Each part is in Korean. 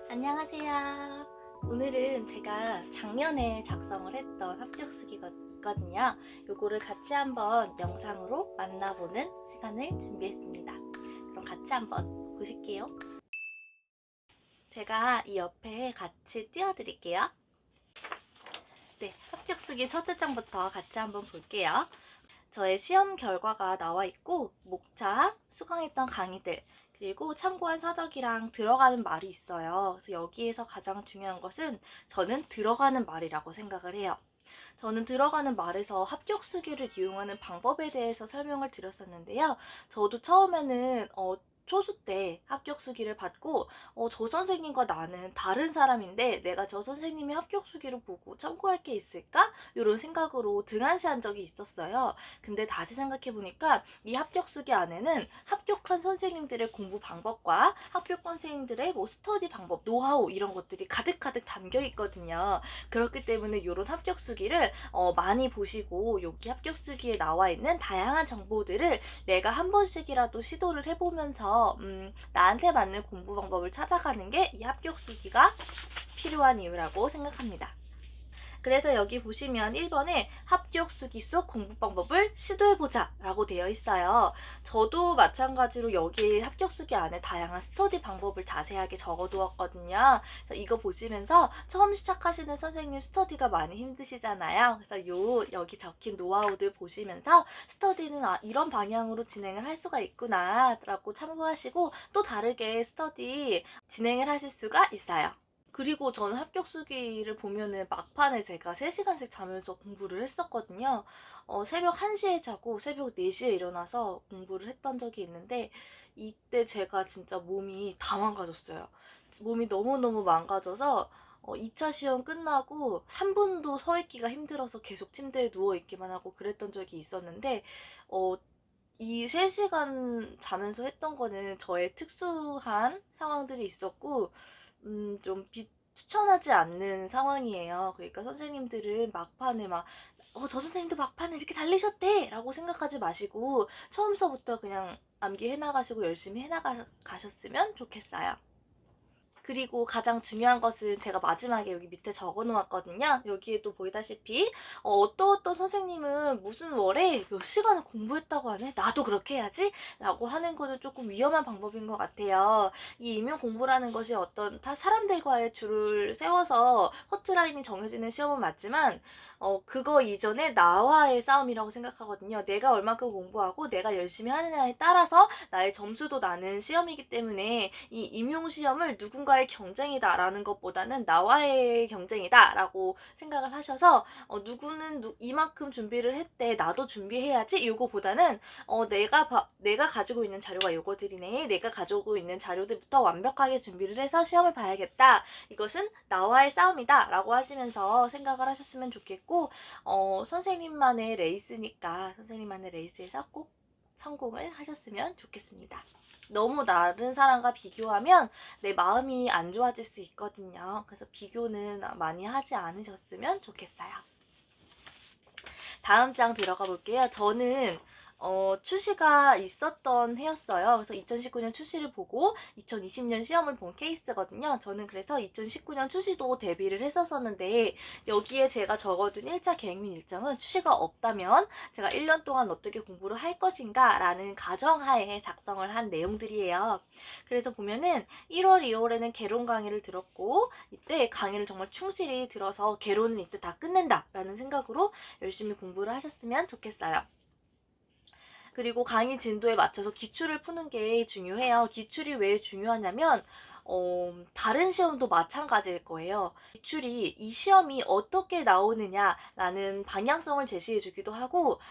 안녕하세요. 오늘은 제가 작년에 작성을 했던 합격수기가 있거든요. 요거를 같이 한번 영상으로 만나보는 시간을 준비했습니다. 그럼 같이 한번 보실게요. 제가 이 옆에 같이 띄워드릴게요. 네, 합격수기 첫째 장부터 같이 한번 볼게요. 저의 시험 결과가 나와 있고 목차, 수강했던 강의들, 그리고 참고한 사적이랑 들어가는 말이 있어요. 그래서 여기에서 가장 중요한 것은 저는 들어가는 말이라고 생각을 해요. 저는 들어가는 말에서 합격수기를 이용하는 방법에 대해서 설명을 드렸었는데요. 저도 처음에는 초수 때 합격수기를 받고 저 선생님과 나는 다른 사람인데 내가 저 선생님의 합격수기를 보고 참고할 게 있을까? 이런 생각으로 등한시한 적이 있었어요. 근데 다시 생각해보니까 이 합격수기 안에는 합격한 선생님들의 공부 방법과 합격한 선생님들의 뭐 스터디 방법, 노하우 이런 것들이 가득가득 담겨 있거든요. 그렇기 때문에 이런 합격수기를 많이 보시고 여기 합격수기에 나와 있는 다양한 정보들을 내가 한 번씩이라도 시도를 해보면서 나한테 맞는 공부 방법을 찾아가는 게 이 합격수기가 필요한 이유라고 생각합니다. 그래서 여기 보시면 1번에 합격수기 속 공부 방법을 시도해보자 라고 되어 있어요. 저도 마찬가지로 여기 합격수기 안에 다양한 스터디 방법을 자세하게 적어두었거든요. 그래서 이거 보시면서 처음 시작하시는 선생님 스터디가 많이 힘드시잖아요. 그래서 여기 적힌 노하우들 보시면서 스터디는 이런 방향으로 진행을 할 수가 있구나 라고 참고하시고 또 다르게 스터디 진행을 하실 수가 있어요. 그리고 저는 합격수기를 보면은 막판에 제가 3시간씩 자면서 공부를 했었거든요. 새벽 1시에 자고 새벽 4시에 일어나서 공부를 했던 적이 있는데 이때 제가 진짜 몸이 다 망가졌어요. 몸이 너무너무 망가져서 2차 시험 끝나고 3분도 서 있기가 힘들어서 계속 침대에 누워 있기만 하고 그랬던 적이 있었는데 이 3시간 자면서 했던 거는 저의 특수한 상황들이 있었고 좀 추천하지 않는 상황이에요. 그러니까 선생님들은 막판에 저 선생님도 막판에 이렇게 달리셨대! 라고 생각하지 마시고 처음서부터 그냥 암기 해나가시고 열심히 해나가셨으면 좋겠어요. 그리고 가장 중요한 것은 제가 마지막에 여기 밑에 적어 놓았거든요. 여기에도 보이다시피 어떤 선생님은 무슨 월에 몇 시간을 공부했다고 하네? 나도 그렇게 해야지? 라고 하는 거는 조금 위험한 방법인 것 같아요. 이 임용 공부라는 것이 어떤 사람들과의 줄을 세워서 커트라인이 정해지는 시험은 맞지만 그거 이전에 나와의 싸움이라고 생각하거든요. 내가 얼만큼 공부하고 내가 열심히 하느냐에 따라서 나의 점수도 나는 시험이기 때문에 이 임용시험을 누군가의 경쟁이다라는 것보다는 나와의 경쟁이다라고 생각을 하셔서 누구는 이만큼 준비를 했대 나도 준비해야지 이거보다는 내가 가지고 있는 자료가 요거들이네 내가 가지고 있는 자료들부터 완벽하게 준비를 해서 시험을 봐야겠다 이것은 나와의 싸움이다 라고 하시면서 생각을 하셨으면 좋겠고 선생님만의 레이스니까 선생님만의 레이스에서 꼭 성공을 하셨으면 좋겠습니다. 너무 다른 사람과 비교하면 내 마음이 안 좋아질 수 있거든요. 그래서 비교는 많이 하지 않으셨으면 좋겠어요. 다음 장 들어가 볼게요. 저는 추시가 있었던 해였어요. 그래서 2019년 추시를 보고 2020년 시험을 본 케이스거든요. 저는 그래서 2019년 추시도 대비를 했었었는데 여기에 제가 적어둔 1차 계획 및 일정은 추시가 없다면 제가 1년 동안 어떻게 공부를 할 것인가 라는 가정하에 작성을 한 내용들이에요. 그래서 보면은 1월, 2월에는 개론 강의를 들었고 이때 강의를 정말 충실히 들어서 개론은 이때 다 끝낸다 라는 생각으로 열심히 공부를 하셨으면 좋겠어요. 그리고 강의 진도에 맞춰서 기출을 푸는 게 중요해요. 기출이 왜 중요하냐면 다른 시험도 마찬가지일 거예요. 기출이 이 시험이 어떻게 나오느냐라는 방향성을 제시해 주기도 하고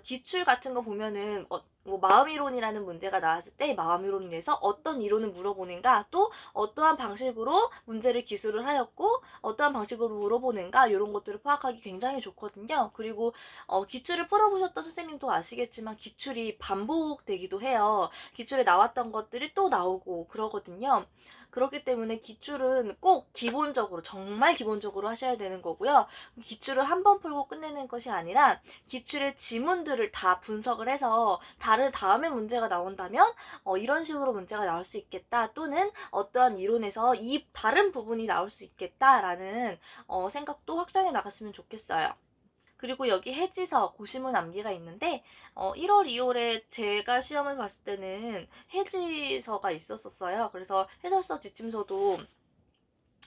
기출 같은 거 보면은 뭐 마음이론이라는 문제가 나왔을 때 마음이론에서 어떤 이론을 물어보는가 또 어떠한 방식으로 문제를 기술을 하였고 어떠한 방식으로 물어보는가 이런 것들을 파악하기 굉장히 좋거든요. 그리고 기출을 풀어보셨던 선생님도 아시겠지만 기출이 반복되기도 해요. 기출에 나왔던 것들이 또 나오고 그러거든요. 그렇기 때문에 기출은 꼭 기본적으로, 정말 기본적으로 하셔야 되는 거고요. 기출을 한 번 풀고 끝내는 것이 아니라 기출의 지문들을 다 분석을 해서 다음에 문제가 나온다면 이런 식으로 문제가 나올 수 있겠다, 또는 어떠한 이론에서 이 다른 부분이 나올 수 있겠다라는 생각도 확장해 나갔으면 좋겠어요. 그리고 여기 해지서, 고시문 암기가 있는데 1월, 2월에 제가 시험을 봤을 때는 해지서가 있었어요. 그래서 해설서 지침서도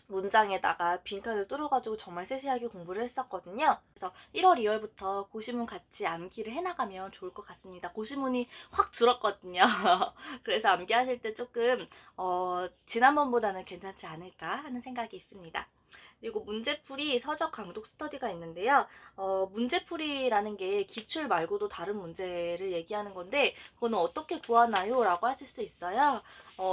문장에다가 빈칸을 뚫어가지고 정말 세세하게 공부를 했었거든요. 그래서 1월, 2월부터 고시문 같이 암기를 해나가면 좋을 것 같습니다. 고시문이 확 줄었거든요. 그래서 암기하실 때 조금 지난번보다는 괜찮지 않을까 하는 생각이 있습니다. 그리고 문제풀이 서적 강독 스터디가 있는데요. 문제풀이라는 게 기출 말고도 다른 문제를 얘기하는 건데 그거는 어떻게 구하나요? 라고 하실 수 있어요.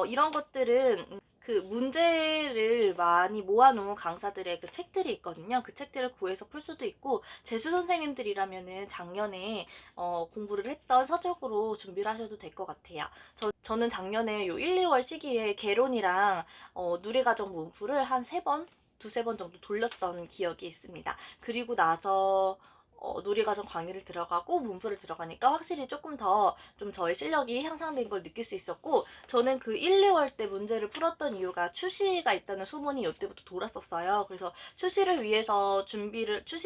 이런 것들은 그 문제를 많이 모아놓은 강사들의 그 책들이 있거든요. 그 책들을 구해서 풀 수도 있고, 재수 선생님들이라면은 작년에 공부를 했던 서적으로 준비를 하셔도 될 것 같아요. 저는 작년에 요 1, 2월 시기에 개론이랑 누리과정 문풀을 한 3번, 두세 번 정도 돌렸던 기억이 있습니다. 그리고 나서 누리과정 강의를 들어가고 문풀을 들어가니까 확실히 조금 더 좀 저의 실력이 향상된 걸 느낄 수 있었고, 저는 그 1, 2월 때 문제를 풀었던 이유가 추시가 있다는 소문이 이때부터 돌았었어요. 그래서 추시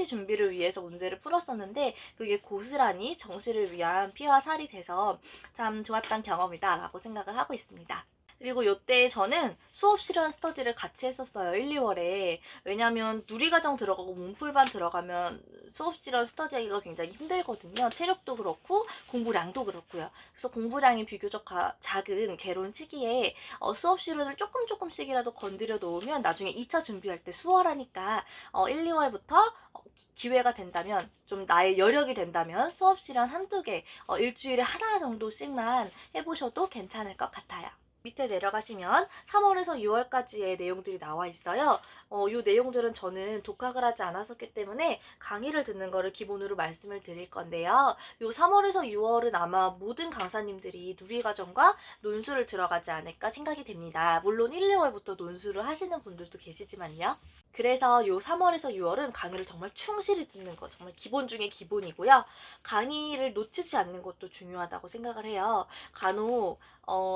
준비를 위해서 문제를 풀었었는데 그게 고스란히 정시를 위한 피와 살이 돼서 참 좋았던 경험이다 라고 생각을 하고 있습니다. 그리고 요때 저는 수업 실현 스터디를 같이 했었어요. 1, 2월에. 왜냐면 누리과정 들어가고 문풀반 들어가면 수업 실현 스터디하기가 굉장히 힘들거든요. 체력도 그렇고 공부량도 그렇고요. 그래서 공부량이 비교적 작은 개론 시기에 수업 실현을 조금씩이라도 건드려 놓으면 나중에 2차 준비할 때 수월하니까 1, 2월부터 기회가 된다면, 좀 나의 여력이 된다면 수업 실현 한두 개, 일주일에 하나 정도씩만 해보셔도 괜찮을 것 같아요. 밑에 내려가시면 3월에서 6월까지의 내용들이 나와 있어요. 이 내용들은 저는 독학을 하지 않았었기 때문에 강의를 듣는 거를 기본으로 말씀을 드릴 건데요. 이 3월에서 6월은 아마 모든 강사님들이 누리과정과 논술을 들어가지 않을까 생각이 됩니다. 물론 1, 2월부터 논술을 하시는 분들도 계시지만요. 그래서 요 3월에서 6월은 강의를 정말 충실히 듣는 거, 정말 기본 중에 기본이고요. 강의를 놓치지 않는 것도 중요하다고 생각을 해요. 간혹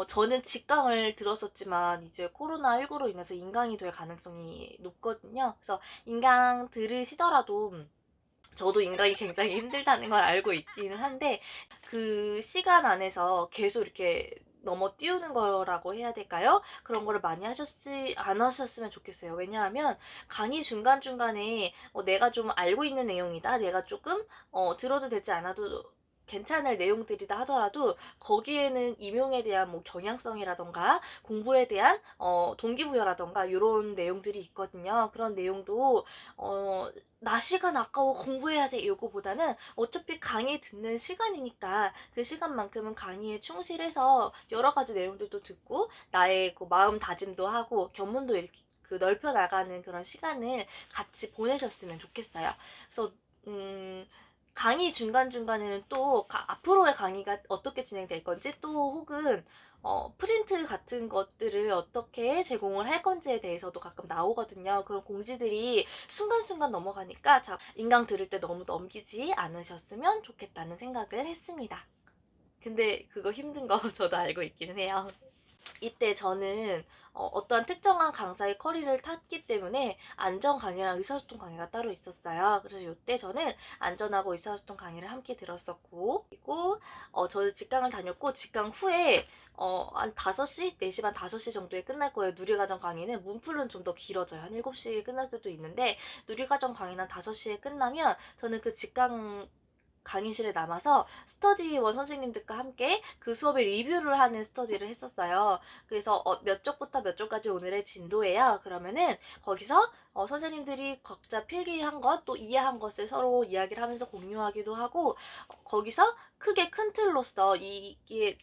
저는 직강을 들었었지만 이제 코로나19로 인해서 인강이 될 가능성이 높거든요. 그래서 인강 들으시더라도 저도 인강이 굉장히 힘들다는 걸 알고 있기는 한데 그 시간 안에서 계속 이렇게 넘어 띄우는 거라고 해야 될까요? 그런 거를 많이 안 하셨으면 좋겠어요. 왜냐하면 강의 중간중간에 내가 좀 알고 있는 내용이다, 내가 조금 들어도 되지 않아도 괜찮을 내용들이다 하더라도 거기에는 임용에 대한 뭐 경향성이라던가 공부에 대한 동기부여라던가 이런 내용들이 있거든요. 그런 내용도 나 시간 아까워 공부해야 돼 이거보다는 어차피 강의 듣는 시간이니까 그 시간만큼은 강의에 충실해서 여러 가지 내용들도 듣고 나의 그 마음 다짐도 하고 견문도 넓혀 나가는 그런 시간을 같이 보내셨으면 좋겠어요. 그래서 강의 중간중간에는 또 앞으로의 강의가 어떻게 진행될 건지, 또 혹은 프린트 같은 것들을 어떻게 제공을 할 건지에 대해서도 가끔 나오거든요. 그런 공지들이 순간순간 넘어가니까 인강 들을 때 너무 넘기지 않으셨으면 좋겠다는 생각을 했습니다. 근데 그거 힘든 거 저도 알고 있기는 해요. 이때 저는 어떠한 특정한 강사의 커리를 탔기 때문에 안전 강의랑 의사소통 강의가 따로 있었어요. 그래서 이때 저는 안전하고 의사소통 강의를 함께 들었었고, 그리고 저는 직강을 다녔고, 직강 후에 한 5시? 4시 반 5시 정도에 끝날 거예요. 누리과정 강의는 문풀은 좀 더 길어져요. 한 7시에 끝날 수도 있는데 누리과정 강의는 5시에 끝나면 저는 그 직강 강의실에 남아서 스터디원 선생님들과 함께 그 수업의 리뷰를 하는 스터디를 했었어요. 그래서 몇 쪽부터 몇 쪽까지 오늘의 진도예요. 그러면은 거기서 선생님들이 각자 필기한 것, 또 이해한 것을 서로 이야기를 하면서 공유하기도 하고, 거기서 크게 큰 틀로서 이게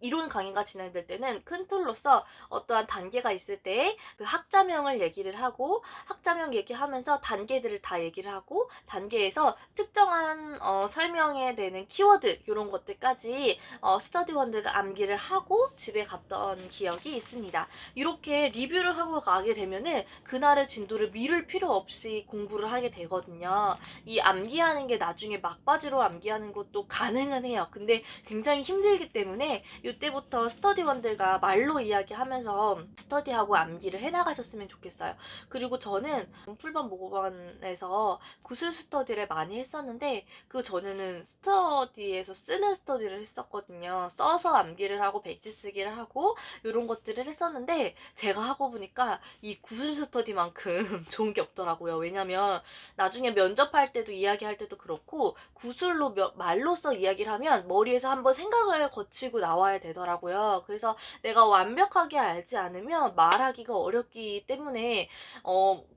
이론 강의가 진행될 때는 큰 틀로서 어떠한 단계가 있을 때 그 학자명을 얘기를 하고 학자명 얘기하면서 단계들을 다 얘기를 하고 단계에서 특정한 설명에 되는 키워드 이런 것들까지 스터디원들과 암기를 하고 집에 갔던 기억이 있습니다. 이렇게 리뷰를 하고 가게 되면은 그날의 진도를 미룰 필요 없이 공부를 하게 되거든요. 이 암기하는 게 나중에 막바지로 암기하는 것도 가능은 해요. 근데 굉장히 힘들기 때문에 이때부터 스터디원들과 말로 이야기하면서 스터디하고 암기를 해나가셨으면 좋겠어요. 그리고 저는 풀반 모고반에서 구술 스터디를 많이 했었는데 그 전에는 스터디에서 쓰는 스터디를 했었거든요. 써서 암기를 하고 배치 쓰기를 하고 이런 것들을 했었는데 제가 하고 보니까 이 구술 스터디만큼 좋은 게 없더라고요. 왜냐면 나중에 면접할 때도 이야기할 때도 그렇고 구술로 말로써 이야기를 하면 머리에서 한번 생각을 거치고 나와야 되더라고요. 그래서 내가 완벽하게 알지 않으면 말하기가 어렵기 때문에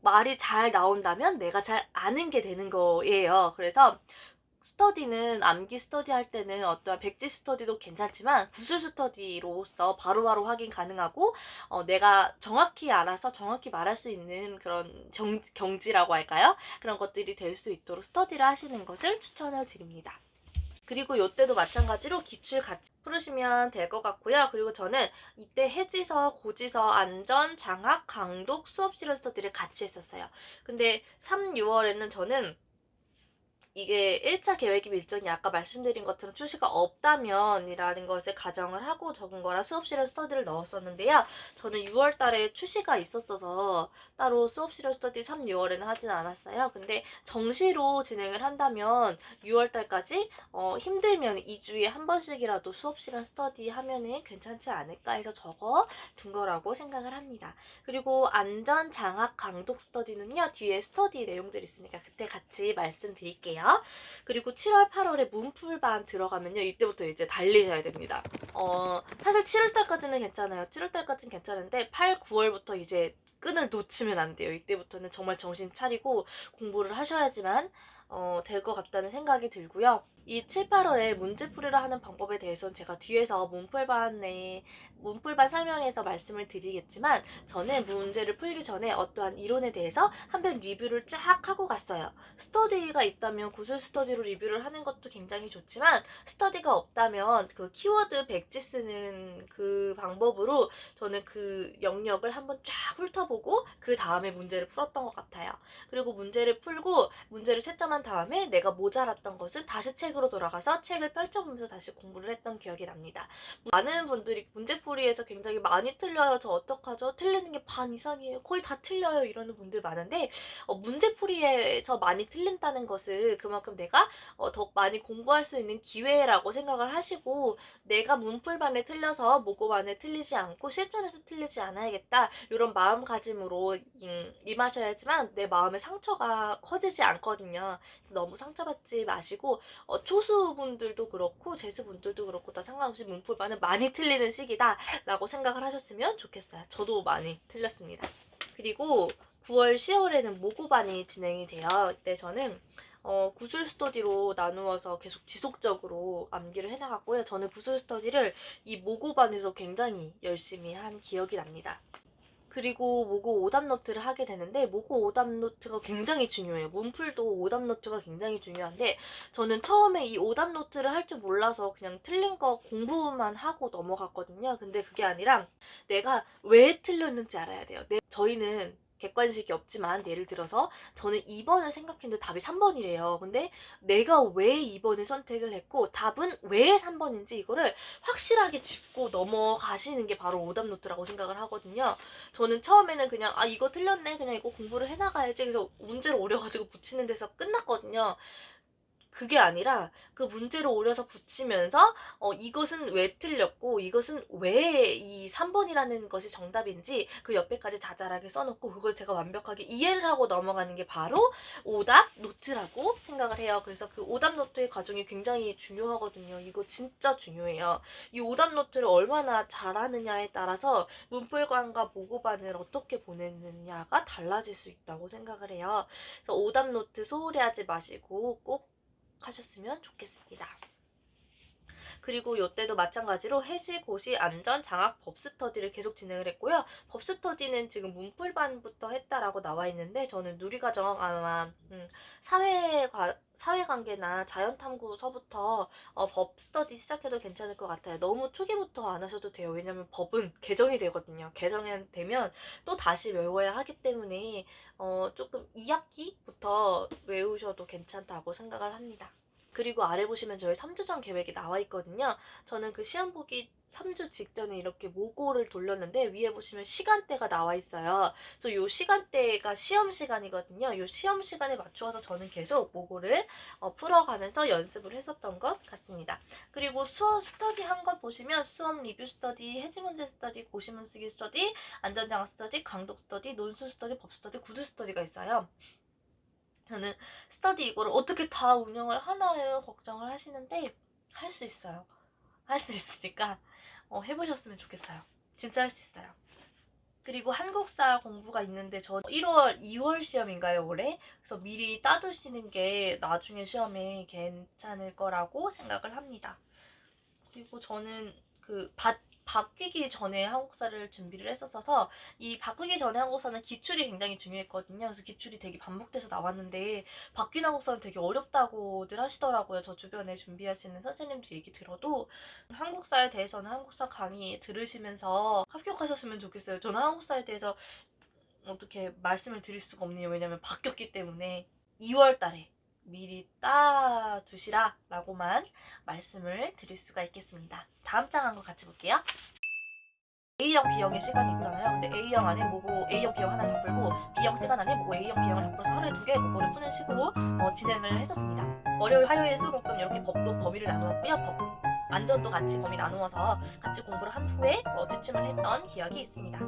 말이 잘 나온다면 내가 잘 아는 게 되는 거예요. 그래서 스터디는 암기 스터디 할 때는 어떠한 백지 스터디도 괜찮지만 구술 스터디로서 바로바로 확인 가능하고 내가 정확히 알아서 정확히 말할 수 있는 그런 경지라고 할까요? 그런 것들이 될 수 있도록 스터디를 하시는 것을 추천을 드립니다. 그리고 이때도 마찬가지로 기출 같이 풀으시면 될 것 같고요. 그리고 저는 이때 해지서, 고지서, 안전, 장학, 강독, 수업 실현 스터디를 같이 했었어요. 근데 3, 6월에는 저는 이게 1차 계획 일정이 아까 말씀드린 것처럼 출시가 없다면이라는 것을 가정을 하고 적은 거라 수업 실현 스터디를 넣었었는데요. 저는 6월 달에 출시가 있었어서 따로 수업 실현 스터디 3, 6월에는 하진 않았어요. 근데 정시로 진행을 한다면 6월 달까지 힘들면 2주에 한 번씩이라도 수업 실현 스터디 하면은 괜찮지 않을까 해서 적어 둔 거라고 생각을 합니다. 그리고 안전, 장학, 강독 스터디는요. 뒤에 스터디 내용들 있으니까 그때 같이 말씀드릴게요. 그리고 7월, 8월에 문풀반 들어가면요. 이때부터 이제 달리셔야 됩니다. 사실 7월달까지는 괜찮아요. 7월달까지는 괜찮은데 8, 9월부터 이제 끈을 놓치면 안 돼요. 이때부터는 정말 정신 차리고 공부를 하셔야지만 될 것 같다는 생각이 들고요. 이 7, 8월에 문제풀이를 하는 방법에 대해서는 제가 뒤에서 문풀반 설명해서 말씀을 드리겠지만 저는 문제를 풀기 전에 어떠한 이론에 대해서 한번 리뷰를 쫙 하고 갔어요. 스터디가 있다면 구술 스터디로 리뷰를 하는 것도 굉장히 좋지만 스터디가 없다면 그 키워드 백지 쓰는 그 방법으로 저는 그 영역을 한번 쫙 훑어보고 그 다음에 문제를 풀었던 것 같아요. 그리고 문제를 풀고 문제를 채점한 다음에 내가 모자랐던 것은 다시 책으로 돌아가서 책을 펼쳐보면서 다시 공부를 했던 기억이 납니다. 많은 분들이 문제풀이에서 굉장히 많이 틀려요. 저 어떡하죠? 틀리는 게 반 이상이에요. 거의 다 틀려요. 이러는 분들 많은데 문제풀이에서 많이 틀린다는 것을 그만큼 내가 더 많이 공부할 수 있는 기회라고 생각을 하시고 내가 문풀반에 틀려서 모고반에 틀리지 않고 실전에서 틀리지 않아야겠다. 이런 마음가짐으로 임하셔야지만 내 마음의 상처가 커지지 않거든요. 그래서 너무 상처받지 마시고 초수분들도 그렇고 재수분들도 그렇고 다 상관없이 문풀반은 많이 틀리는 시기다 라고 생각을 하셨으면 좋겠어요. 저도 많이 틀렸습니다. 그리고 9월, 10월에는 모고반이 진행이 돼요. 이때 저는 구술 스터디로 나누어서 계속 지속적으로 암기를 해나갔고요. 저는 구술 스터디를 이 모고반에서 굉장히 열심히 한 기억이 납니다. 그리고 모고 오답 노트를 하게 되는데 모고 오답 노트가 굉장히 중요해요. 문풀도 오답 노트가 굉장히 중요한데 저는 처음에 이 오답 노트를 할 줄 몰라서 그냥 틀린 거 공부만 하고 넘어갔거든요. 근데 그게 아니라 내가 왜 틀렸는지 알아야 돼요. 저희는 객관식이 없지만 예를 들어서 저는 2번을 생각했는데 답이 3번이래요. 근데 내가 왜 2번을 선택을 했고 답은 왜 3번인지 이거를 확실하게 짚고 넘어가시는 게 바로 오답 노트라고 생각을 하거든요. 저는 처음에는 그냥 이거 틀렸네 그냥 이거 공부를 해나가야지 그래서 문제를 오려가지고 붙이는 데서 끝났거든요. 그게 아니라 그 문제를 오려서 붙이면서 이것은 왜 틀렸고 이것은 왜 이 3번이라는 것이 정답인지 그 옆에까지 자잘하게 써놓고 그걸 제가 완벽하게 이해를 하고 넘어가는 게 바로 오답 노트라고 생각을 해요. 그래서 그 오답 노트의 과정이 굉장히 중요하거든요. 이거 진짜 중요해요. 이 오답 노트를 얼마나 잘하느냐에 따라서 문풀관과 모고반을 어떻게 보내느냐가 달라질 수 있다고 생각을 해요. 그래서 오답 노트 소홀히 하지 마시고 꼭 하셨으면 좋겠습니다. 그리고 이때도 마찬가지로 해지, 고시, 안전, 장학, 법 스터디를 계속 진행을 했고요. 법 스터디는 지금 문풀반부터 했다라고 나와 있는데 저는 누리과정 아마 사회관계나 자연탐구서부터 법 스터디 시작해도 괜찮을 것 같아요. 너무 초기부터 안 하셔도 돼요. 왜냐면 법은 개정이 되거든요. 개정이 되면 또 다시 외워야 하기 때문에 조금 2학기부터 외우셔도 괜찮다고 생각을 합니다. 그리고 아래 보시면 저희 3주전 계획이 나와 있거든요. 저는 그 시험 보기 3주 직전에 이렇게 모고를 돌렸는데 위에 보시면 시간대가 나와 있어요. 그래서 요 시간대가 시험 시간이거든요. 요 시험 시간에 맞추어서 저는 계속 모고를 풀어가면서 연습을 했었던 것 같습니다. 그리고 수업 스터디 한 것 보시면 수업 리뷰 스터디, 해지문제 스터디, 고시문 쓰기 스터디, 안전장학 스터디, 강독 스터디, 논술 스터디, 법 스터디, 구두 스터디가 있어요. 저는 스터디 이거를 어떻게 다 운영을 하나요? 걱정을 하시는데 할 수 있어요. 할 수 있으니까 해보셨으면 좋겠어요. 진짜 할 수 있어요. 그리고 한국사 공부가 있는데 저 1월, 2월 시험인가요, 올해? 그래서 미리 따두시는 게 나중에 시험에 괜찮을 거라고 생각을 합니다. 그리고 저는 바뀌기 전에 한국사를 준비를 했었어서 이 바꾸기 전에 한국사는 기출이 굉장히 중요했거든요. 그래서 기출이 되게 반복돼서 나왔는데 바뀐 한국사는 되게 어렵다고들 하시더라고요. 저 주변에 준비하시는 선생님들 얘기 들어도 한국사에 대해서는 한국사 강의 들으시면서 합격하셨으면 좋겠어요. 저는 한국사에 대해서 어떻게 말씀을 드릴 수가 없네요. 왜냐면 바뀌었기 때문에 2월 달에 미리 따두시라 라고만 말씀을 드릴 수가 있겠습니다. 다음 장 한번 같이 볼게요. A형, B형의 시간이 있잖아요. 근데 A형 안에 모고 A형, B형 하나 다 풀고 B형 시간 안에 모고 A형, B형을 다 풀어서 하루에 2개 모고를 푸는 식으로 진행을 했었습니다. 월요일, 화요일, 수, 목, 금 이렇게 법도 범위를 나누었고요. 안전도 같이 범위 나누어서 같이 공부를 한 후에 지침을 했던 기억이 있습니다.